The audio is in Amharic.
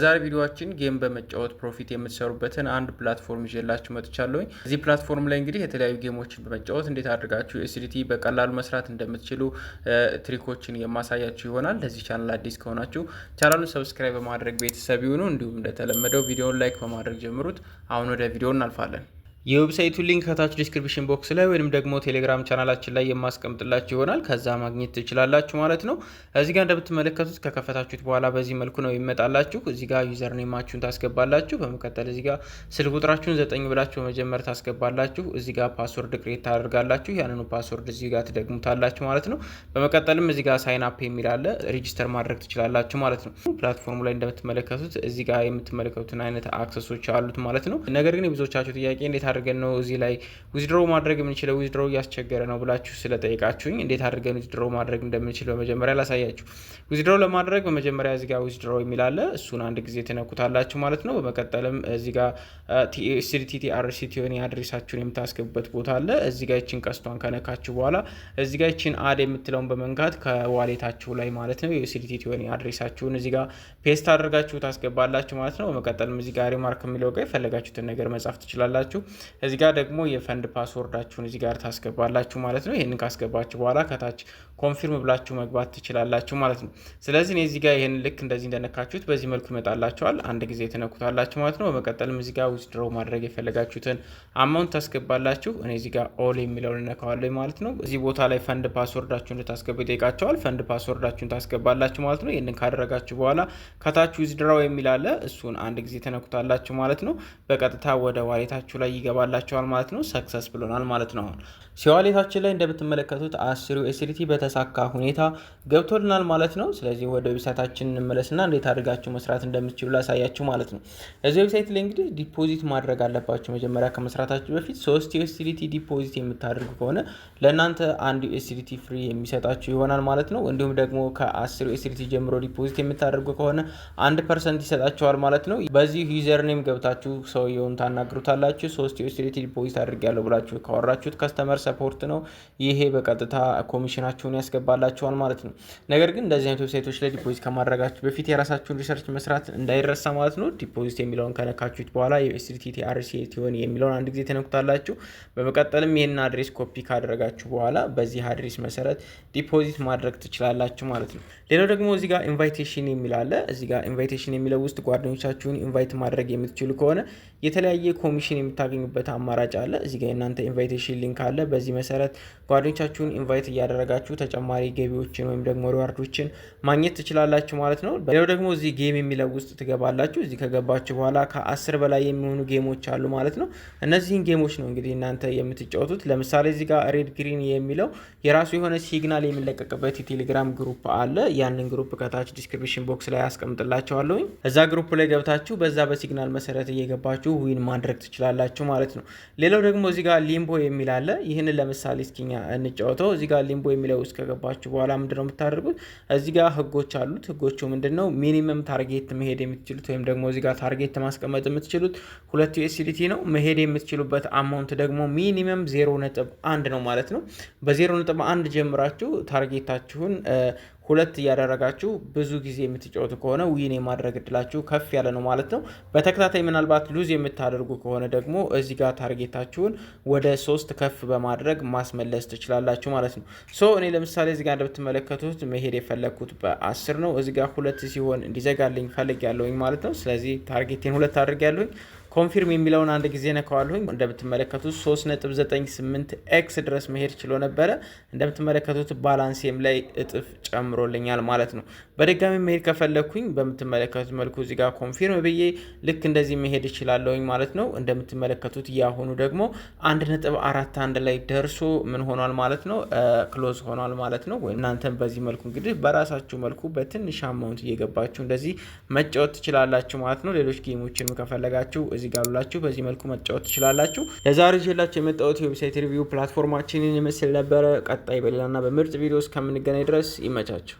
ዛሬ ቪዲዮአችን ጌም በመጫወት ፕሮፊት የምትሰሩበትን አንድ ፕላትፎርም ይዤላችሁ መጥቻለሁ። እዚህ ፕላትፎርም ላይ እንግዲህ የተለያዩ ጌሞችን በመጫወት እንዴት አድርጋችሁ ዩኤስዲቲ በቀላሉ መስራት እንደምትችሉ ትሪኮችን የማሳያችሁ ይሆናል። ለዚህ ቻናል አዲስ ከሆናችሁ ቻናሉን ሰብስክራይብ በማድረግ ቤተሰብ ይሁኑ። እንዲሁም እንደተለመደው ቪዲዮውን ላይክ በማድረግ ጀምሩት። አሁን ወደ ቪዲዮ እናልፋለን። የዌብሳይቱ ሊንክ ከታች ዲስክሪፕሽን ቦክስ ላይ ወይም ደግሞ ቴሌግራም ቻናላችን ላይ የማስቀምጥላችሁ ይሆናል። ከዛ ማግኘት ትችላላችሁ ማለት ነው። እዚህ ጋር እንደምትመለከቱት ከከፈታችሁት በኋላ በዚህ መልኩ ነው ይመጣላችሁ። እዚህ ጋር ዩዘር ኔማችሁን ታስገባላችሁ። በመቀጠል እዚህ ጋር ስልክ ቁጥራችሁን 9 ብላችሁ በመጀመር ታስገባላችሁ። እዚህ ጋር ፓስወርድ ክሬት ታደርጋላችሁ። ያንኑ ፓስወርድ እዚህ ጋር ትደግሙታላችሁ ማለት ነው። በመቀጠልም እዚህ ጋር ሳይን አፕ የሚል አለ፣ ሬጂስተር ማድረግ ትችላላችሁ ማለት ነው። ፕላትፎርሙ ላይ እንደምትመለከቱት እዚህ ጋር የምትመለከቱትን አይነት አክሰሶች አሉት ማለት ነው። ነገር ግን የብዙዎቻችሁ ጥያቄ እንዴት አድርገን ነው እዚህ ላይ ዊዝድሮ ማድረግ የምንችለው ዊዝድሮ እያስቸገረ ነው ብላችሁ ስለጠይቃችሁኝ እንዴት አድርገን ዊዝድሮ ማድረግ እንደምንችል በመጀመሪያ ላሳያችሁ። ዊዝድሮ ለማድረግ በመጀመሪያ እዚህ ጋር ዊዝድሮ የሚል አለ፣ እሱን አንድ ጊዜ ትነኩታላችሁ ማለት ነው። በመቀጠልም እዚህ ጋር ዩኤስዲቲ አድሬሳችሁን የምታስገቡበት ቦታ አለ። እዚህ ጋር ይችን ቀስቷን ከነካችሁ በኋላ እዚህ ጋር ይችን አድ የምትለውን በመንካት ከዋሌታችሁ ላይ ማለት ነው ዩኤስዲቲ አድሬሳችሁን እዚህ ጋር ፔስት አድርጋችሁ ታስገባላችሁ ማለት ነው። በመቀጠልም እዚህ ጋር ሪማርክ የሚለው ጋር የፈለጋችሁትን ነገር መጻፍ ትችላላችሁ። እዚህ ጋር ደግሞ የፈንድ ፓስወርዳችሁን እዚህ ጋር ታስገባላችሁ ማለት ነው። ይሄንን ካስገባችሁ በኋላ ከታች ኮንፊርም ብላችሁ መግባት ትችላላችሁ ማለት ነው። ስለዚህ እኔ እዚህ ጋር ይሄን ልክ እንደዚህ እንደነካችሁት በዚህ መልኩ ይመጣላችኋል። አንድ ጊዜ ትነኩታላችሁ ማለት ነው። በመቀጠልም እዚህ ጋር ዊዝድሮ ማድረግ የፈለጋችሁትን አማውንት ታስገባላችሁ። እኔ እዚህ ጋር ኦል የሚለውን እነካዋለሁ ማለት ነው። እዚህ ቦታ ላይ ፈንድ ፓስወርዳችሁን እንድታስገቡ ይጠይቃችኋል። ፈንድ ፓስወርዳችሁን ታስገባላችሁ ማለት ነው። ይሄንን ካደረጋችሁ በኋላ ከታች ዊዝድሮ የሚል አለ፣ እሱን አንድ ጊዜ ትነኩታላችሁ ማለት ነው። በቀጥታ ወደ ዋሌታችሁ ላይ ይገባላችኋል ማለት ነው። ሰክሰስ ብሎናል ማለት ነው። አሁን ሲዋሌታችን ላይ እንደምትመለከቱት 10 ዩኤስዲቲ በተሳካ ሁኔታ ገብቶልናል ማለት ነው። ስለዚህ ወደ ዌብሳይታችን እንመለስና እንዴት አድርጋችሁ መስራት እንደምትችሉ ላሳያችሁ ማለት ነው። እዚህ ዌብሳይት ላይ እንግዲህ ዲፖዚት ማድረግ አለባችሁ። መጀመሪያ ከመስራታችሁ በፊት 3 ዩኤስዲቲ ዲፖዚት የምታደርጉ ከሆነ ለእናንተ 1 ዩኤስዲቲ ፍሪ የሚሰጣችሁ ይሆናል ማለት ነው። እንዲሁም ደግሞ ከ10 ዩኤስዲቲ ጀምሮ ዲፖዚት የምታደርጉ ከሆነ 1% ይሰጣችኋል ማለት ነው። በዚህ ዩዘር ኔም ገብታችሁ ሰውየውን ታናግሩታላችሁ። 3 ዩኤስዲቲ ዲፖዚት አድርጌያለሁ ብላችሁ ካወራችሁት ከስተመር ሰፖርት ነው። ይሄ በቀጥታ ኮሚሽናችሁን ያስገባላችኋል ማለት ነው። ነገር ግን እንደዚህ አይነት ዌብሳይቶች ላይ ዲፖዚት ከማድረጋችሁ በፊት የራሳችሁን ሪሰርች መስራት እንዳይረሳ ማለት ነው። ዲፖዚት የሚለውን ከነካችሁት በኋላ ዩኤስዲቲ ቲአርሲቲውን የሚለውን አንድ ጊዜ ተነኩታላችሁ። በመቀጠልም ይሄን አድሬስ ኮፒ ካደረጋችሁ በኋላ በዚህ አድሬስ መሰረት ዲፖዚት ማድረግ ትችላላችሁ ማለት ነው። ሌላው ደግሞ እዚህ ጋር ኢንቫይቴሽን የሚል አለ። እዚህ ጋር ኢንቫይቴሽን የሚለው ውስጥ ጓደኞቻችሁን ኢንቫይት ማድረግ የምትችሉ ከሆነ የተለያየ ኮሚሽን የምታገኙበት አማራጭ አለ። እዚህ ጋር እናንተ ኢንቫይቴሽን ሊንክ አለ። በዚህ መሰረት ጓደኞቻችሁን ኢንቫይት እያደረጋችሁ ተጨማሪ ገቢዎችን ወይም ደግሞ ሪዋርዶችን ማግኘት ትችላላችሁ ማለት ነው። ሌላው ደግሞ እዚህ ጌም የሚለው ውስጥ ትገባላችሁ። እዚህ ከገባችሁ በኋላ ከ10 በላይ የሚሆኑ ጌሞች አሉ ማለት ነው። እነዚህን ጌሞች ነው እንግዲህ እናንተ የምትጫወቱት። ለምሳሌ እዚህ ጋር ሬድ ግሪን የሚለው የራሱ የሆነ ሲግናል የሚለቀቅበት የቴሌግራም ግሩፕ አለ። ያንን ግሩፕ ከታች ዲስክሪፕሽን ቦክስ ላይ አስቀምጥላችኋለሁ። እዛ ግሩፕ ላይ ገብታችሁ በዛ በሲግናል መሰረት እየገባችሁ ዊን ማድረግ ትችላላችሁ ማለት ነው። ሌላው ደግሞ እዚህ ጋር ሊምቦ የሚል አለ። ይህንን ለምሳሌ እስኪኛ እንጫወተው። እዚህ ጋር ሊምቦ የሚለው ውስጥ ከገባችሁ በኋላ ምንድነው የምታደርጉት? እዚህ ጋር ህጎች አሉት። ህጎቹ ምንድነው? ሚኒመም ታርጌት መሄድ የምትችሉት ወይም ደግሞ እዚህ ጋር ታርጌት ማስቀመጥ የምትችሉት 2 ዩኤስዲቲ ነው። መሄድ የምትችሉበት አማውንት ደግሞ ሚኒመም 0.1 ነው ማለት ነው። በ0.1 ጀምራችሁ ታርጌታችሁን 2 እያደረጋችሁ ብዙ ጊዜ የምትጫወቱ ከሆነ ዊን የማድረግ እድላችሁ ከፍ ያለ ነው ማለት ነው። በተከታታይ ምናልባት ሉዝ የምታደርጉ ከሆነ ደግሞ እዚህ ጋር ታርጌታችሁን ወደ 3 ከፍ በማድረግ ማስመለስ ትችላላችሁ ማለት ነው። እኔ ለምሳሌ እዚህ ጋር እንደምትመለከቱት መሄድ የፈለግኩት በ10 ነው። እዚህ ጋር 2 ሲሆን እንዲዘጋልኝ ፈልግ ያለሁኝ ማለት ነው። ስለዚህ ታርጌቴን 2 አድርግ ያለሁኝ። ኮንፊርም የሚለውን አንድ ጊዜ ነካዋለሁኝ። እንደምትመለከቱት 3.98 ኤክስ ድረስ መሄድ ችሎ ነበረ። እንደምትመለከቱት ባላንሴም ላይ እጥፍ ጨምሮልኛል ማለት ነው። በድጋሚ መሄድ ከፈለኩኝ በምትመለከቱት መልኩ እዚህ ጋር ኮንፊርም ብዬ ልክ እንደዚህ መሄድ እችላለሁኝ ማለት ነው። እንደምትመለከቱት ያሁኑ ደግሞ 1.41 ላይ ደርሶ ምን ሆኗል ማለት ነው? ክሎዝ ሆኗል ማለት ነው። እናንተም በዚህ መልኩ እንግዲህ በራሳችሁ መልኩ በትንሽ አማውንት እየገባችሁ እንደዚህ መጫወት ትችላላችሁ ማለት ነው። ሌሎች ጌሞችን ከፈለጋችሁ እዚህ ጋር ሁላችሁ በዚህ መልኩ መጫወት ትችላላችሁ። ለዛሬ ይዤላችሁ የመጣሁት የዌብሳይት ሪቪው ፕላትፎርማችንን ይመስል ነበረ። ቀጣይ በሌላና በምርጥ ቪዲዮ እስከምንገናኝ ድረስ ይመቻችሁ።